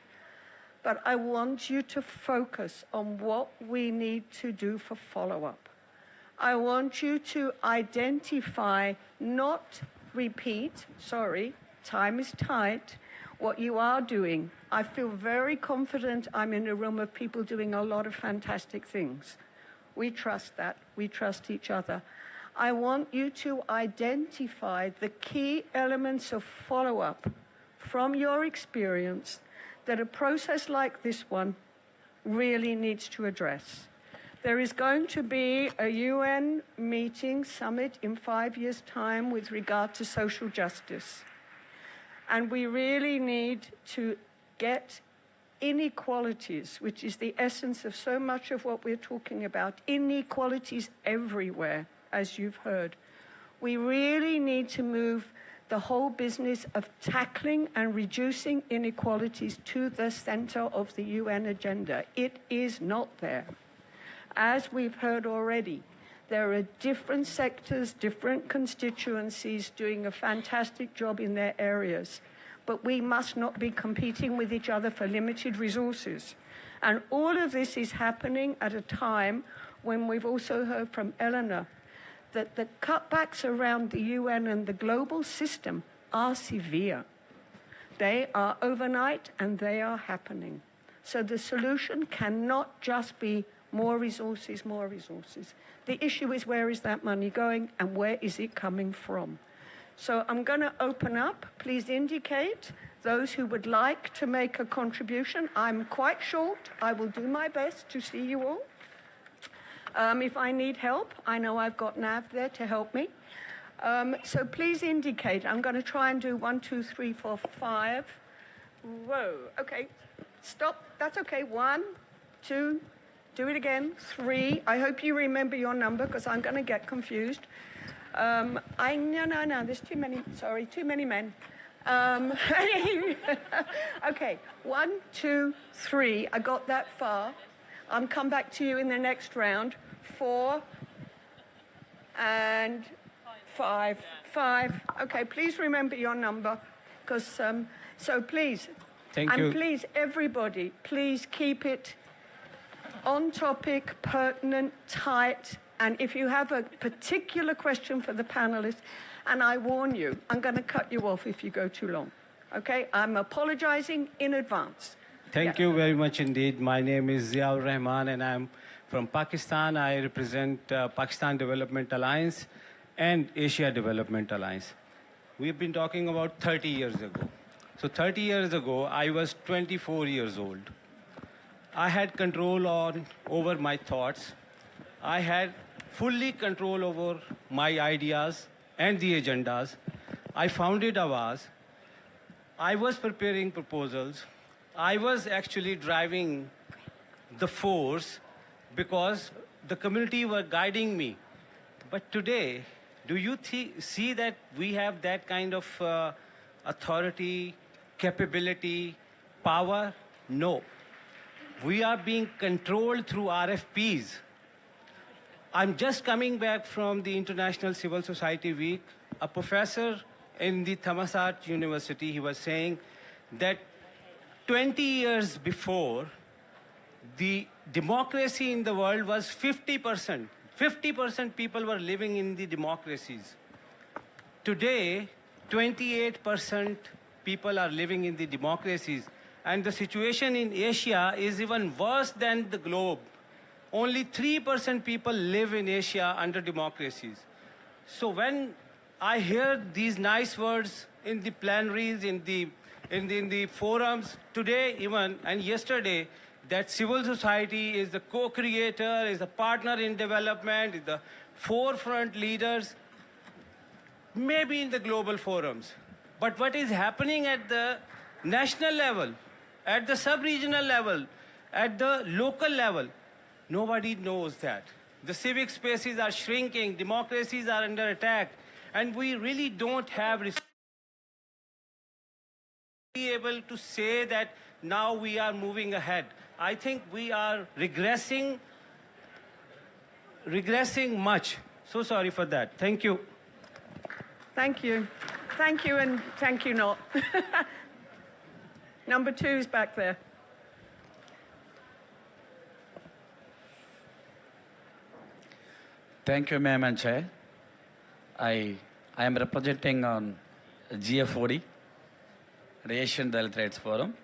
but I want you to focus on what we need to do for follow-up. I want you to identify, not repeat, sorry, time is tight, what you are doing. I feel very confident I'm in a room of people doing a lot of fantastic things. We trust that. We trust each other. I want you to identify the key elements of follow-up from your experience that a process like this one really needs to address. There is going to be a UN meeting summit in 5 years' time with regard to social justice. And we really need to get inequalities, which is the essence of so much of what we're talking about, inequalities everywhere, as you've heard. We really need to move the whole business of tackling and reducing inequalities to the center of the UN agenda. It is not there. As we've heard already, there are different sectors, different constituencies doing a fantastic job in their areas. But we must not be competing with each other for limited resources. And all of this is happening at a time when we've also heard from Eleanor that the cutbacks around the UN and the global system are severe. They are overnight and they are happening. So the solution cannot just be more resources, more resources. The issue is, where is that money going and where is it coming from? So I'm going to open up. Please indicate those who would like to make a contribution. I'm quite short. I will do my best to see you all. If I need help, I know I've got Nav there to help me. So please indicate. I'm going to try and do 1, 2, 3, 4, 5. Whoa. Okay. Stop. That's okay. 1, 2. Do it again. 3. I hope you remember your number because I'm going to get confused. No, there's too many, sorry, too many men. Okay, 1, 2, 3, I got that far. I'll come back to you in the next round. 4 and 5. 5, okay, please remember your number, because, so please. Thank you. And please, everybody, please keep it on topic, pertinent, tight. And if you have a particular question for the panelists, and I warn you, I'm going to cut you off if you go too long. Okay? I'm apologizing in advance. Thank you very much indeed. My name is Ziaur Rahman, and I'm from Pakistan. I represent Pakistan Development Alliance and Asia Development Alliance. We've been talking about 30 years ago. So 30 years ago, I was 24 years old. I had control over my thoughts. I had fully control over my ideas and the agendas. I founded Awaz. I was preparing proposals. I was actually driving the force because the community were guiding me. But today, do you see that we have that kind of authority, capability, power? No. We are being controlled through RFPs. I'm just coming back from the International Civil Society Week. A professor in the Thammasat University, he was saying that 20 years before, the democracy in the world was 50%. 50% people were living in the democracies. Today, 28% people are living in the democracies. And the situation in Asia is even worse than the globe. Only 3% people live in Asia under democracies. So when I hear these nice words in the plenaries, in the forums, today even, and yesterday, that civil society is the co-creator, is a partner in development, is the forefront leaders, maybe in the global forums. But what is happening at the national level, at the sub-regional level, at the local level, nobody knows that. The civic spaces are shrinking, democracies are under attack, and we really don't have be able to say that now we are moving ahead. I think we are regressing much. So sorry for that. Thank you. Thank you. Thank you and thank you not. Number 2's back there. Thank you, Ma'am and Chair. I am representing on GFOD, the Asian Dalit Rights Forum.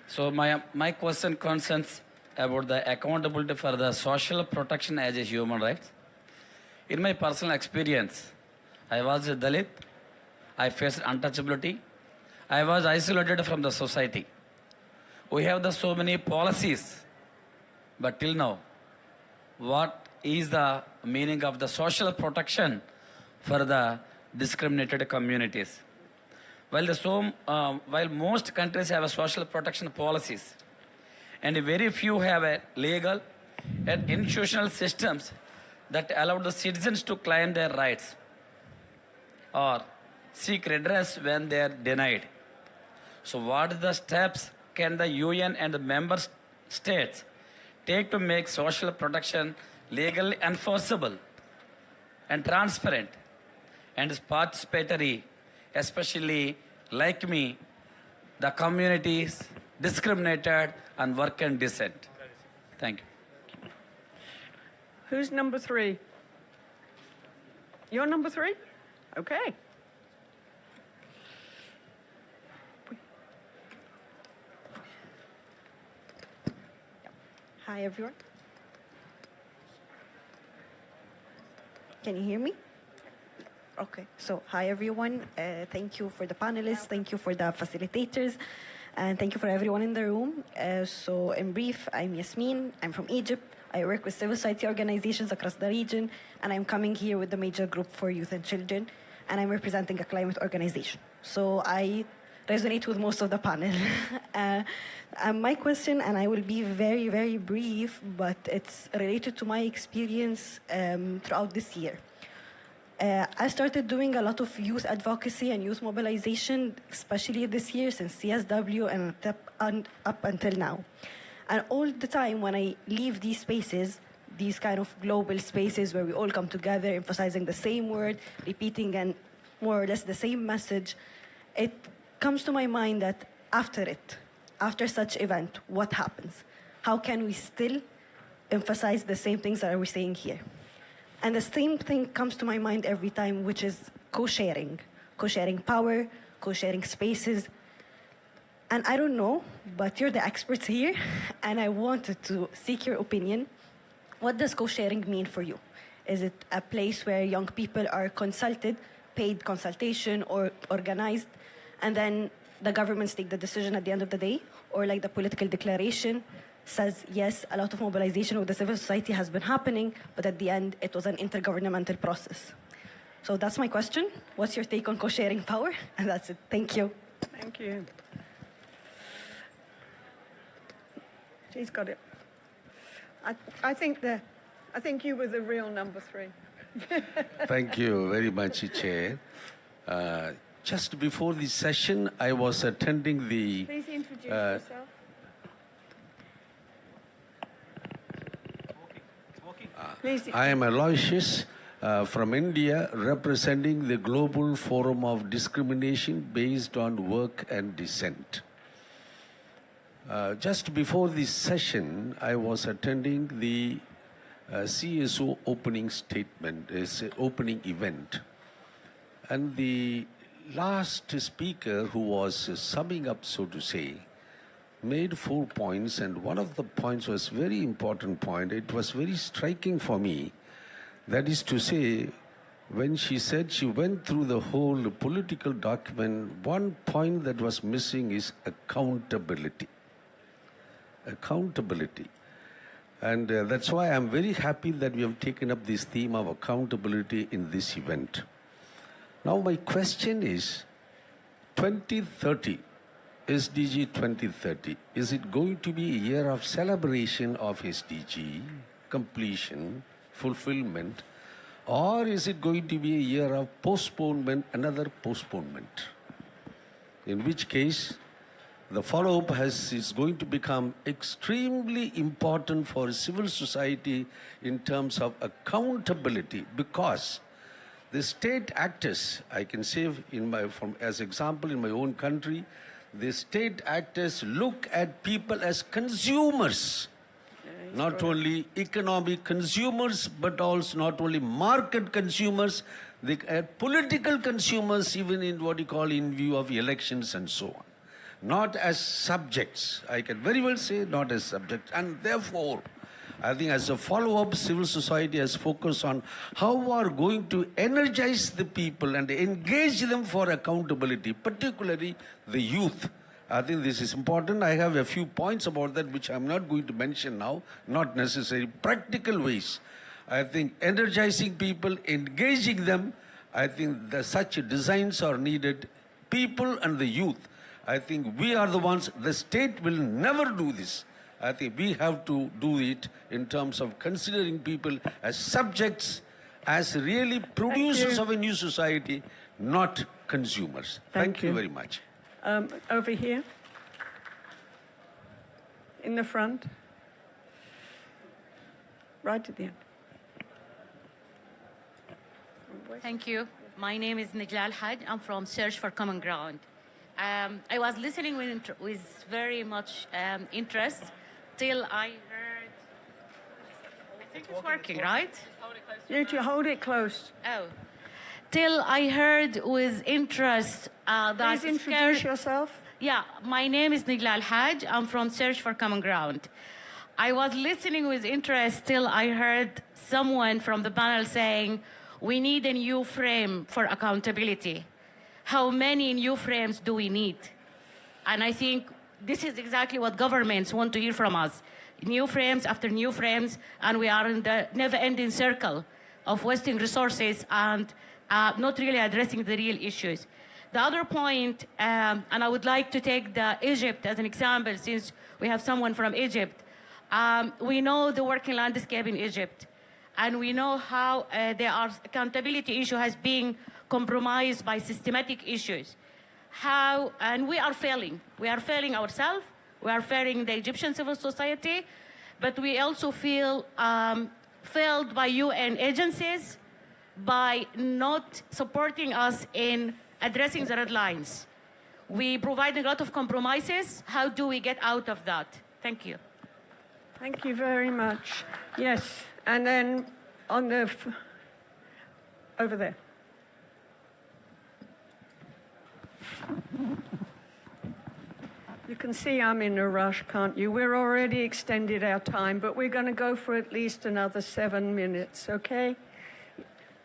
So my question concerns about the accountability for the social protection as a human right. In my personal experience, I was a Dalit. I faced untouchability. I was isolated from the society. We have so many policies, but till now, what is the meaning of the social protection for the discriminated communities? While most countries have a social protection policies, and very few have a legal and institutional systems that allow the citizens to claim their rights or seek redress when they are denied. So what are the steps can the UN and the member states take to make social protection legally enforceable and transparent and participatory, especially like me, the communities discriminated and work and dissent? Thank you. Who's number 3? You're number 3? Okay. Hi, everyone. Can you hear me? Okay, so hi, everyone. Thank you for the panelists. Thank you for the facilitators. And thank you for everyone in the room. So in brief, I'm Yasmin. I'm from Egypt. I work with civil society organizations across the region. And I'm coming here with the major group for youth and children. And I'm representing a climate organization. So I resonate with most of the panel. My question, and I will be very, very brief, but it's related to my experience throughout this year. I started doing a lot of youth advocacy and youth mobilization, especially this year since CSW and up until now. And all the time when I leave these spaces, these kind of global spaces where we all come together, emphasizing the same word, repeating and more or less the same message, it comes to my mind that after such event, what happens? How can we still emphasize the same things that we're saying here? And the same thing comes to my mind every time, which is co-sharing power, co-sharing spaces. And I don't know, but you're the experts here, and I wanted to seek your opinion. What does co-sharing mean for you? Is it a place where young people are consulted, paid consultation, or organized, and then the governments take the decision at the end of the day? Or like the political declaration says, yes, a lot of mobilization with the civil society has been happening, but at the end, it was an intergovernmental process. So that's my question. What's your take on co-sharing power? And that's it. Thank you. Thank you. She's got it. I think you were the real number 3. Thank you very much, Chair. Just before the session, I was attending the... Please introduce yourself. Please. I am Aloysius from India, representing the Global Forum of Discrimination Based on Work and Descent. Just before this session, I was attending the CSO opening statement, opening event. And the last speaker, who was summing up, so to say, made 4 points, and one of the points was very important point. It was very striking for me. That is to say, when she said she went through the whole political document, one point that was missing is accountability. Accountability. And that's why I'm very happy that we have taken up this theme of accountability in this event. Now my question is, 2030, SDG 2030, is it going to be a year of celebration of SDG, completion, fulfillment, or is it going to be a year of postponement, another postponement? In which case, the follow-up is going to become extremely important for civil society in terms of accountability, because the state actors, I can say as example in my own country, the state actors look at people as consumers, not only economic consumers, but also not only market consumers, they are political consumers, even in what you call in view of elections and so on. Not as subjects, I can very well say not as subjects. And therefore, I think as a follow-up, civil society has focused on how we are going to energize the people and engage them for accountability, particularly the youth. I think this is important. I have a few points about that which I'm not going to mention now, not necessary. Practical ways. I think energizing people, engaging them, I think such designs are needed. People and the youth, I think we are the ones, the state will never do this. I think we have to do it in terms of considering people as subjects, as really producers of a new society, not consumers. Thank you very much. Over here. In the front. Right at the end. Thank you. My name is Najla Al-Haj. I'm from Search for Common Ground. I was listening with very much interest till I heard, I think it's working, right? You need to hold it close. Oh. Till I heard with interest that... Please introduce yourself. Yeah, my name is Najla Al-Haj. I'm from Search for Common Ground. I was listening with interest till I heard someone from the panel saying, we need a new frame for accountability. How many new frames do we need? And I think this is exactly what governments want to hear from us. New frames after new frames, and we are in the never-ending circle of wasting resources and not really addressing the real issues. The other point, and I would like to take Egypt as an example, since we have someone from Egypt. We know the working landscape in Egypt, and we know how their accountability issue has been compromised by systematic issues. And we are failing. We are failing ourselves. We are failing the Egyptian civil society, but we also feel failed by UN agencies by not supporting us in addressing the red lines. We provide a lot of compromises. How do we get out of that? Thank you. Thank you very much. Yes, and then on the... over there. You can see I'm in a rush, can't you? We're already extended our time, but we're going to go for at least another 7 minutes, okay?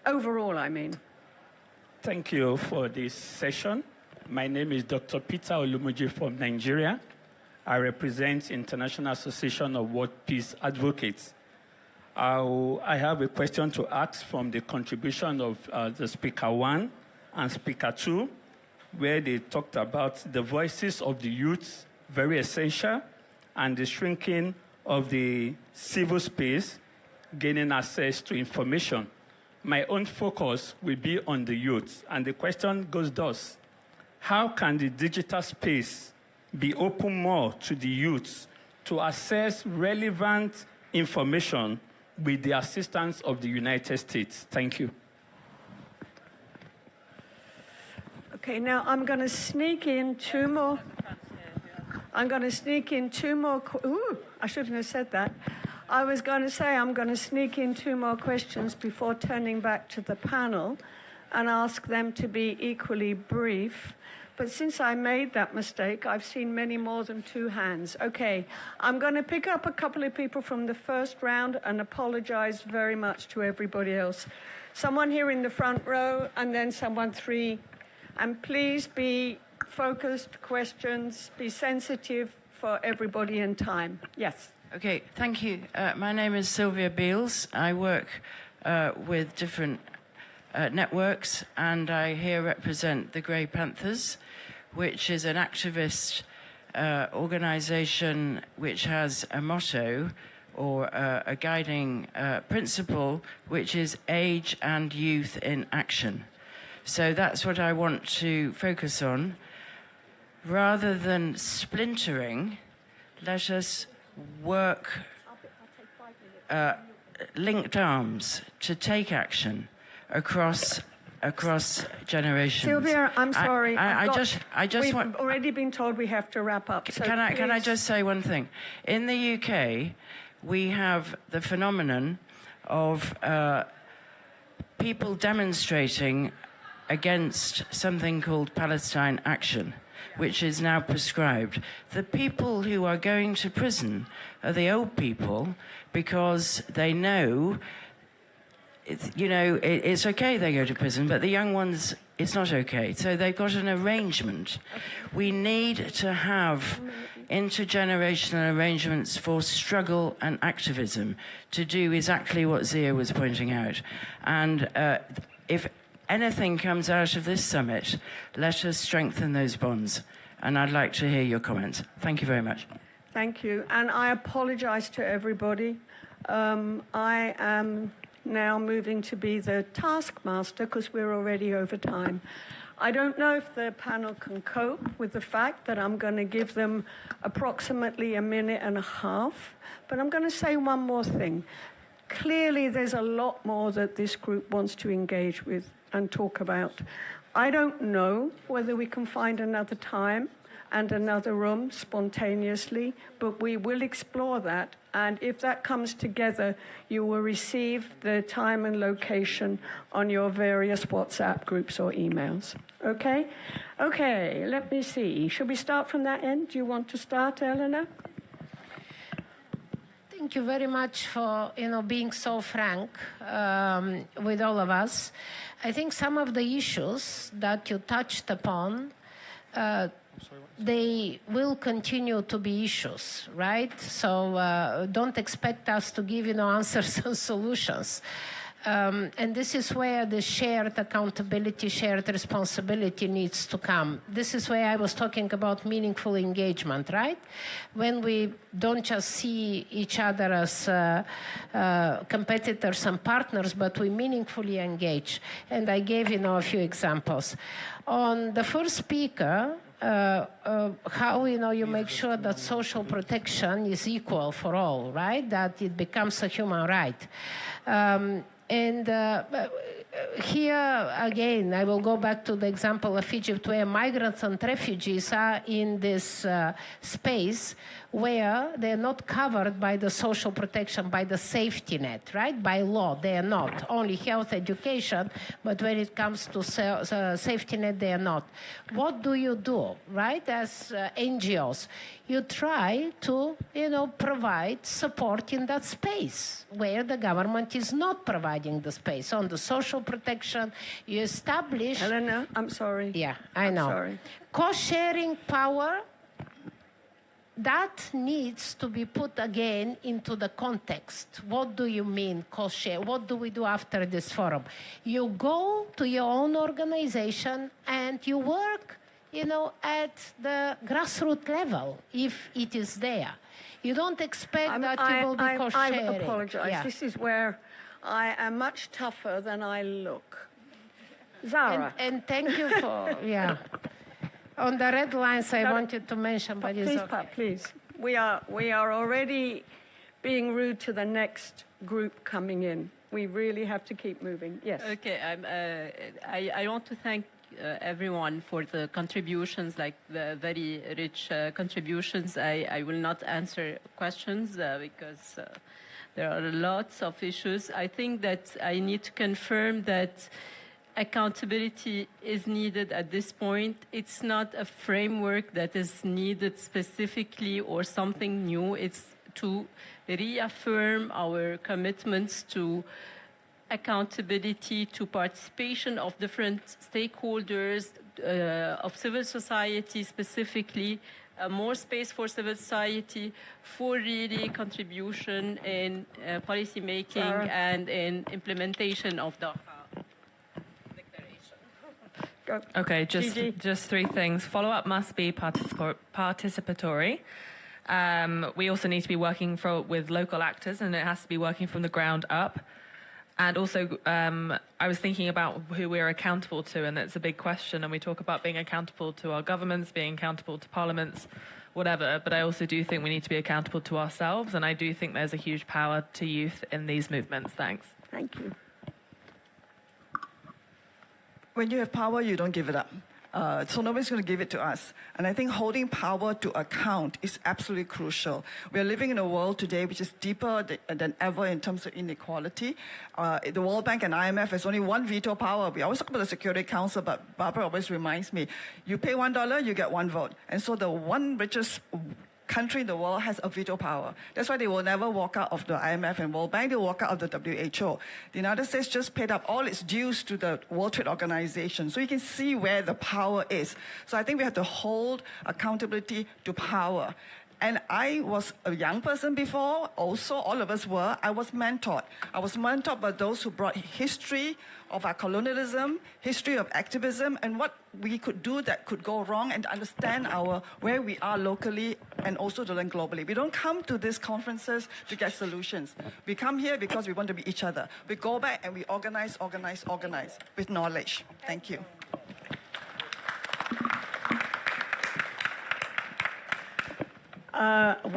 Overall, I mean. Thank you for this session. My name is Dr. Peter Olumuji from Nigeria. I represent International Association of World Peace Advocates. I have a question to ask from the contribution of the Speaker 1 and Speaker 2, where they talked about the voices of the youth, very essential, and the shrinking of the civil space, gaining access to information. My own focus will be on the youth, and the question goes thus: how can the digital space be open more to the youth to access relevant information with the assistance of the United States. Thank you. Okay, now I'm going to sneak in two more. Ooh, I shouldn't have said that. I was going to say I'm going to sneak in two more questions before turning back to the panel and ask them to be equally brief. But since I made that mistake, I've seen many more than two hands. Okay, I'm going to pick up a couple of people from the first round and apologize very much to everybody else. Someone here in the front row and then someone three. And please be focused questions, be sensitive for everybody in time. Yes. Okay, thank you. My name is Sylvia Beals. I work with different networks, and I here represent the Grey Panthers, which is an activist organization which has a motto or a guiding principle, which is age and youth in action. So that's what I want to focus on. Rather than splintering, let us work linked arms to take action across generations. Sylvia, I'm sorry. We've already been told we have to wrap up. So can I just say one thing? In the UK, we have the phenomenon of people demonstrating against something called Palestine Action, which is now prescribed. The people who are going to prison are the old people because they know, it's okay they go to prison, but the young ones, it's not okay. So they've got an arrangement. We need to have intergenerational arrangements for struggle and activism to do exactly what Zia was pointing out. And if anything comes out of this summit, let us strengthen those bonds. And I'd like to hear your comments. Thank you very much. Thank you. And I apologize to everybody. I am now moving to be the taskmaster because we're already over time. I don't know if the panel can cope with the fact that I'm going to give them approximately a minute and a half, but I'm going to say one more thing. Clearly, there's a lot more that this group wants to engage with and talk about. I don't know whether we can find another time and another room spontaneously, but we will explore that. And if that comes together, you will receive the time and location on your various WhatsApp groups or emails. Okay? Okay, let me see. Should we start from that end? Do you want to start, Eleanor? Thank you very much for being so frank with all of us. I think some of the issues that you touched upon, they will continue to be issues, right? So don't expect us to give answers and solutions. And this is where the shared accountability, shared responsibility needs to come. This is where I was talking about meaningful engagement, right? When we don't just see each other as competitors and partners, but we meaningfully engage. And I gave a few examples. On the first speaker, how you make sure that social protection is equal for all, right? That it becomes a human right. And here, again, I will go back to the example of Egypt, where migrants and refugees are in this space where they're not covered by the social protection, by the safety net, right? By law, they are not. Only health, education, but when it comes to safety net, they are not. What do you do, right, as NGOs? You try to, provide support in that space where the government is not providing the space. On the social protection, you establish... Elena, I'm sorry. Yeah, I know. Sorry. Co-sharing power, that needs to be put again into the context. What do you mean co-share? What do we do after this forum? You go to your own organization and you work, at the grassroots level, if it is there. You don't expect that you will be co-sharing. I apologize. Yeah. This is where I am much tougher than I look. Zara. And thank you for, yeah. On the red lines, I wanted to mention, but it's okay. Please. We are already being rude to the next group coming in. We really have to keep moving. Yes. Okay, I want to thank everyone for the contributions, like the very rich contributions. I will not answer questions because there are lots of issues. I think that I need to confirm that accountability is needed at this point. It's not a framework that is needed specifically or something new. It's to reaffirm our commitments to accountability, to participation of different stakeholders, of civil society specifically, more space for civil society, for really contribution in policy making and in implementation of the declaration. Okay, just three things. Follow-up must be participatory. We also need to be working with local actors, and it has to be working from the ground up. And also, I was thinking about who we're accountable to, and it's a big question. And we talk about being accountable to our governments, being accountable to parliaments, whatever. But I also do think we need to be accountable to ourselves, and I do think there's a huge power to youth in these movements. Thanks. Thank you. When you have power, you don't give it up. So nobody's going to give it to us. And I think holding power to account is absolutely crucial. We are living in a world today which is deeper than ever in terms of inequality. The World Bank and IMF has only one veto power. We always talk about the Security Council, but Barbara always reminds me, you pay $1, you get one vote. And so the one richest country in the world has a veto power. That's why they will never walk out of the IMF and World Bank. They will walk out of the WHO. The United States just paid up all its dues to the World Trade Organization. So you can see where the power is. So I think we have to hold accountability to power. And I was a young person before, also all of us were. I was mentored. I was mentored by those who brought history of our colonialism, history of activism, and what we could do that could go wrong, and understand where we are locally and also to learn globally. We don't come to these conferences to get solutions. We come here because we want to be each other. We go back and we organize with knowledge. Thank you.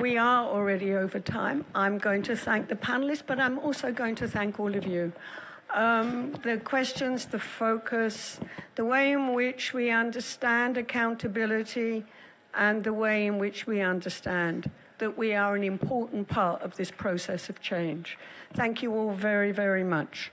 We are already over time. I'm going to thank the panelists, but I'm also going to thank all of you. The questions, the focus, the way in which we understand accountability, and the way in which we understand that we are an important part of this process of change. Thank you all very, very much.